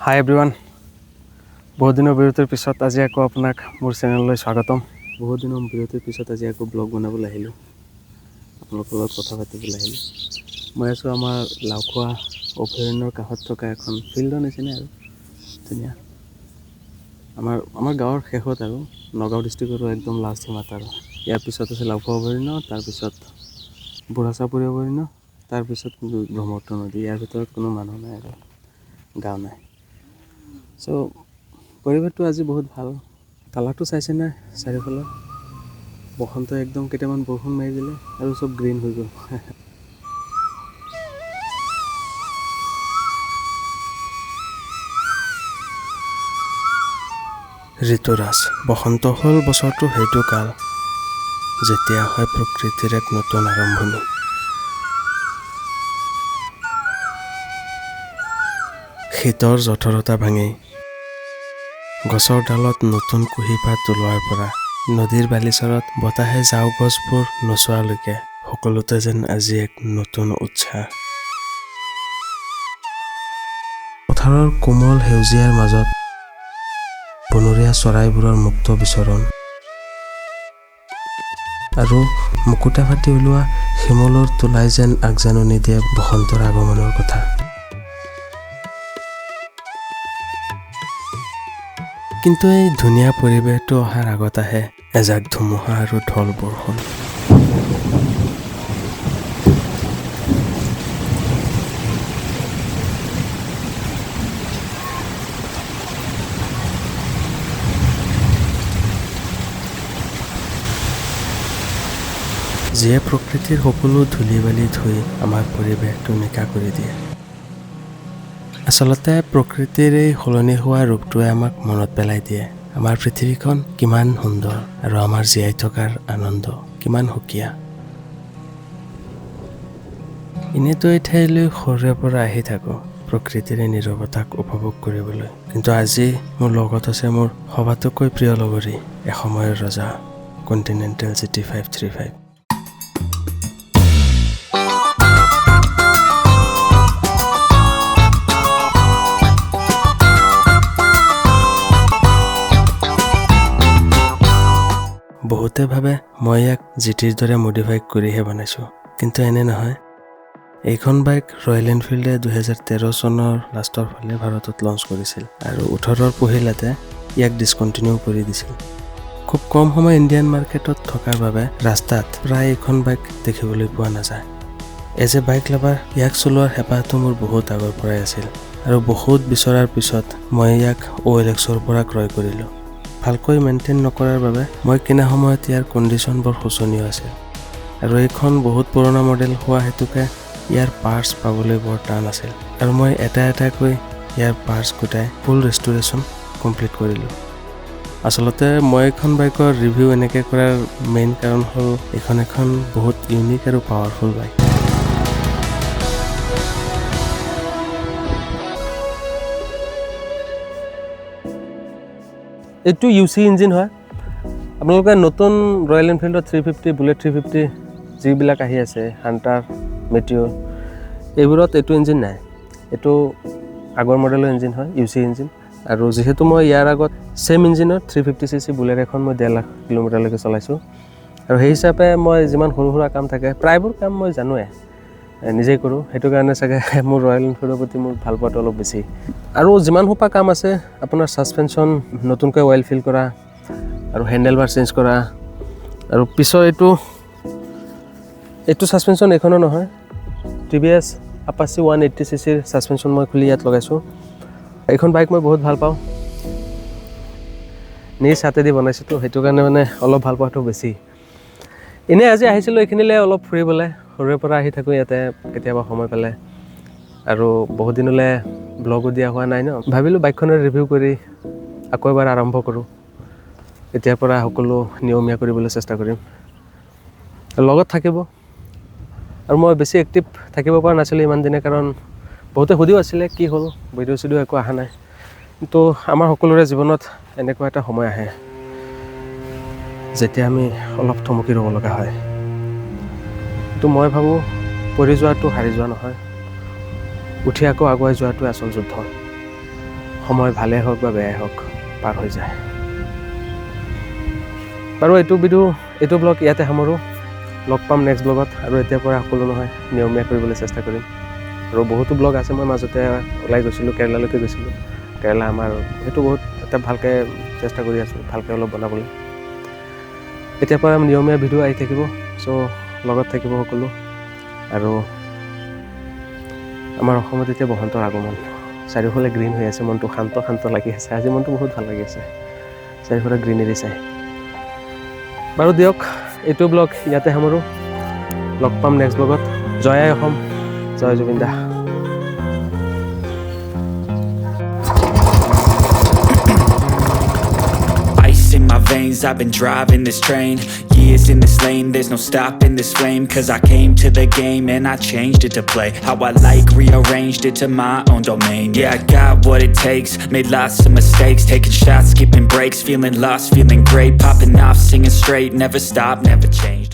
হাই everyone, বহুত দিনৰ বিৰতিৰ পিছত আজি আকৌ আপোনাক মোৰ চেনেললৈ স্বাগতম। বহুত দিনৰ বিৰতিৰ পিছত আজি আকৌ ব্লগ বনাবলৈ আহিলোঁ, আপোনালোকৰ লগত কথা পাতিবলৈ আহিলোঁ। মই আছোঁ আমাৰ লাওখোৱা অভয়াৰণ্যৰ কাষত থকা এখন ফিল্ডৰ নিচিনা আৰু ধুনীয়া। আমাৰ গাঁৱৰ শেষত আৰু নগাঁও ডিষ্ট্ৰিক্টৰো একদম লাষ্ট সীমাত আৰু ইয়াৰ পিছত আছে লাওখোৱা অভয়াৰণ্য, তাৰপিছত বুঢ়াচাপৰি অভয়াৰণ্য, তাৰপিছত ব্ৰহ্মপুত্ৰ নদী। ইয়াৰ ভিতৰত কোনো মানুহ নাই আৰু গাঁও নাই। চ' পৰিৱেশটো আজি বহুত ভাল। কালাৰটো চাইছেনে চাৰিওফালে? বসন্ত একদম কেইটামান বৰষুণ মাৰি দিলে আৰু চব গ্ৰীণ হৈ গ'ল। ঋতুৰাজ বসন্ত হ'ল বছৰটো সেইটো কাল যেতিয়া হয় প্ৰকৃতিৰ এক নতুন আৰম্ভণি। শীতৰ জঠৰতা ভাঙি গছৰ ডালত নতুন কুঁহিপাত ওলোৱাৰ পৰা নদীৰ বালিচৰত বতাহে ঝাও গছবোৰ নচোৱালৈকে সকলোতে যেন আজি এক নতুন উৎসাহ। পথাৰৰ কোমল সেউজীয়াৰ মাজত বনৰীয়া চৰাইবোৰৰ মুক্ত বিচৰণ আৰু মুকুতা ফাটি ওলোৱা শিমলুৰ তোলাই যেন আগজাননী দিয়ে বসন্তৰ আগমনৰ কথা। কিন্তু এই ধুনীয়া পৰিৱেশটো অহাৰ আগত আহে এজাক ধুমুহা আৰু ঢল বৰষুণ। যিয়ে প্ৰকৃতিৰ সকলো ধূলি বালি ধুই আমাৰ পৰিৱেশটো নিকা কৰি দিয়ে। আচলতে প্ৰকৃতিৰ এই সলনি হোৱা ৰূপটোৱে আমাক মনত পেলাই দিয়ে আমাৰ পৃথিৱীখন কিমান সুন্দৰ আৰু আমাৰ জীয়াই থকাৰ আনন্দ কিমান সুকীয়া। এনেতো এই ঠাইলৈ সৰুৰে পৰা আহি থাকোঁ প্ৰকৃতিৰ নীৰৱতাক উপভোগ কৰিবলৈ, কিন্তু আজি মোৰ লগত আছে মোৰ সবাতোকৈ প্ৰিয় লগৰী, এসময়ৰ ৰজা কণ্টিনেণ্টেল GT 535। বহুতে ভাবে মই ইয়াক GTৰ দৰে মডিফাই কৰিহে বনাইছোঁ, কিন্তু এনে নহয়। এইখন বাইক ৰয়েল এনফিল্ডে 2013 চনৰ লাষ্টৰ ফালে ভাৰতত লঞ্চ কৰিছিল আৰু 18ৰ পহিলাতে ইয়াক ডিছকণ্টিনিউ কৰি দিছিল। খুব কম সময় ইণ্ডিয়ান মাৰ্কেটত থকাৰ বাবে ৰাস্তাত প্ৰায় এইখন বাইক দেখিবলৈ পোৱা নাযায়। এজ এ বাইক লাভাৰ ইয়াক চলোৱাৰ হেঁপাহটো মোৰ বহুত আগৰ পৰাই আছিল আৰু বহুত বিচৰাৰ পিছত মই ইয়াক OLXৰ পৰা ক্ৰয় কৰিলোঁ। ভালকৈ মেইনটেইন নকৰাৰ বাবে মই কিনা সময়ত ইয়াৰ কণ্ডিশ্যন বৰ শোচনীয় আছিল আৰু এইখন বহুত পুৰণা মডেল হোৱা হেতুকে ইয়াৰ পাৰ্টছ পাবলৈ বৰ টান আছিল আৰু মই এটা এটাকৈ ইয়াৰ পাৰ্টছ গোটাই ফুল ৰেষ্টুৰেশ্যন কমপ্লিট কৰিলোঁ। আচলতে মই এইখন বাইকৰ ৰিভিউ এনেকৈ কৰাৰ মেইন কাৰণ হ'ল এইখন এখন বহুত ইউনিক আৰু পাৱাৰফুল বাইক। এইটো UC ইঞ্জিন হয়। আপোনালোকে নতুন ৰয়েল এনফিল্ডৰ 350 বুলেট 350 যিবিলাক আহি আছে হাণ্টাৰ মেটিঅ'ৰ এইবোৰত এইটো ইঞ্জিন নাই। এইটো আগৰ মডেলৰ ইঞ্জিন হয়, UC ইঞ্জিন। আৰু যিহেতু মই ইয়াৰ আগত ছেম ইঞ্জিনৰ 350cc বুলেট এখন মই 1.5 লাখ কিলোমিটাৰলৈকে চলাইছোঁ আৰু সেই হিচাপে মই যিমান সৰু সুৰা কাম থাকে প্ৰায়বোৰ কাম মই জানোৱে, নিজেই কৰোঁ। সেইটো কাৰণে চাগে মোৰ ৰয়েল এনফিল্ডৰ প্ৰতি মোৰ ভাল পোৱাটো অলপ বেছি। আৰু যিমান সোপা কাম আছে আপোনাৰ ছাছপেনশ্যন নতুনকৈ অইল ফিল কৰা আৰু হেণ্ডেল বাৰ চেঞ্জ কৰা আৰু পিছৰ এইটো ছাছপেনশ্যন এইখনো নহয়, TVS Apache 180cc ছাছপেনশ্যন মই খুলি ইয়াত লগাইছোঁ। এইখন বাইক মই বহুত ভাল পাওঁ, নিজ হাতেদি বনাইছোঁতো সেইটো কাৰণে মানে অলপ ভাল পোৱাটো বেছি। এনেই আজি আহিছিলোঁ এইখিনিলৈ অলপ ফুৰিবলৈ, সৰুৰে পৰা আহি থাকোঁ ইয়াতে কেতিয়াবা সময় পালে আৰু বহুত দিনলৈ ব্লগো দিয়া হোৱা নাই ন। ভাবিলোঁ বাইকখনৰ ৰিভিউ কৰি আকৌ এবাৰ আৰম্ভ কৰোঁ। এতিয়াৰ পৰা সকলো নিয়মীয়া কৰিবলৈ চেষ্টা কৰিম, লগত থাকিব। আৰু মই বেছি এক্টিভ থাকিব পৰা নাছিলোঁ ইমান দিনে, কাৰণ বহুতে সুধিও আছিলে কি হ'ল, ভিডিঅ' চিডিঅ' একো অহা নাই। কিন্তু আমাৰ সকলোৰে জীৱনত এনেকুৱা এটা সময় আহে যেতিয়া আমি অলপ থমকি ৰ'ব লগা হয়। কিন্তু মই ভাবোঁ পৰি যোৱাটো হাৰি যোৱা নহয়, উঠি আকৌ আগুৱাই যোৱাটোৱে আচল যুদ্ধ। সময় ভালেই হওক বা বেয়াই হওক পাৰ হৈ যায়। বাৰু এইটো ব্লগ ইয়াতে সামৰোঁ। লগ পাম নেক্সট ব্লগত, আৰু এতিয়াৰ পৰা সকলো নহয় নিয়মীয়া কৰিবলৈ চেষ্টা কৰিম। আৰু বহুতো ব্লগ আছে, মই মাজতে ওলাই গৈছিলোঁ, কেৰেলালৈকে গৈছিলোঁ। কেৰেলা আমাৰ সেইটো বহুত এটা ভালকৈ চেষ্টা কৰি আছোঁ, ভালকৈ অলপ বনাবলৈ। এতিয়াৰ পৰা নিয়মীয়া ভিডিঅ' আহি থাকিব, চ' লগত থাকিব সকলো। আৰু আমাৰ অসমত এতিয়া বসন্তৰ আগমন, চাৰিওফালে গ্ৰীণ হৈ আছে, মনটো শান্ত লাগি আছে। আজি মনটো বহুত ভাল লাগি আছে চাৰিওফালে গ্ৰীনেৰী চাই। বাৰু দিয়ক, এইটো ব্লগ ইয়াতে সামৰোঁ। লগ পাম নেক্সট ব্লগত। জয় আই অসম, জয় জুবিন দা। Ice in my veins, I've been driving this train. Years in this lane, there's no stopping this flame. Cause I came to the game and I changed it to play how I like, rearranged it to my own domain. Yeah, I got what it takes, made lots of mistakes, taking shots, skipping breaks, feeling lost, feeling great, popping off, singing straight, never stopped, never changed.